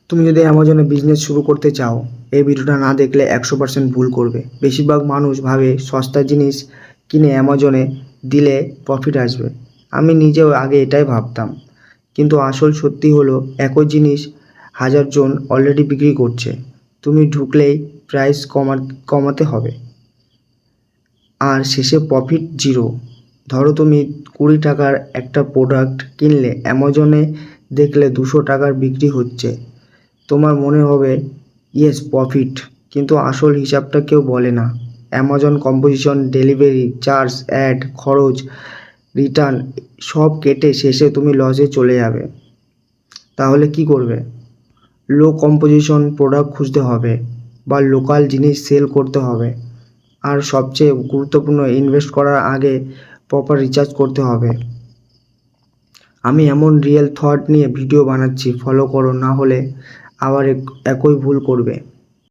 তুমি যদি অ্যামাজনে বিজনেস শুরু করতে চাও, এই ভিডিওটা না দেখলে 100% ভুল করবে। বেশিরভাগ মানুষ ভাবে সস্তা জিনিস কিনে অ্যামাজনে দিলে প্রফিট আসবে। আমি নিজেও আগে এটাই ভাবতাম, কিন্তু আসল সত্যি হলো একই জিনিস হাজারজন অলরেডি বিক্রি করছে। তুমি ঢুকলেই প্রাইস কমাতে হবে, আর শেষে প্রফিট জিরো। ধরো তুমি 20 টাকার একটা প্রোডাক্ট কিনলে, অ্যামাজনে দেখলে 200 টাকার বিক্রি হচ্ছে। তোমার মনে হবে ইয়েস প্রফিট, কিন্তু আসল হিসাবটা কেউ বলে না। Amazon composition, delivery charge, ad খরচ, রিটার্ন সব কেটে শেষে তুমি লসে চলে যাবে। তাহলে কি করবে? লো কম্পোজিশন প্রোডাক্ট খুঁজতে হবে, বা লোকাল জিনিস সেল করতে হবে। আর সবচেয়ে গুরুত্বপূর্ণ, ইনভেস্ট করার আগে প্রপার রিসার্চ করতে হবে। আমি এমন রিয়েল থট নিয়ে ভিডিও বানাচ্ছি, ফলো করো, না হলে আবার একই ভুল করবে।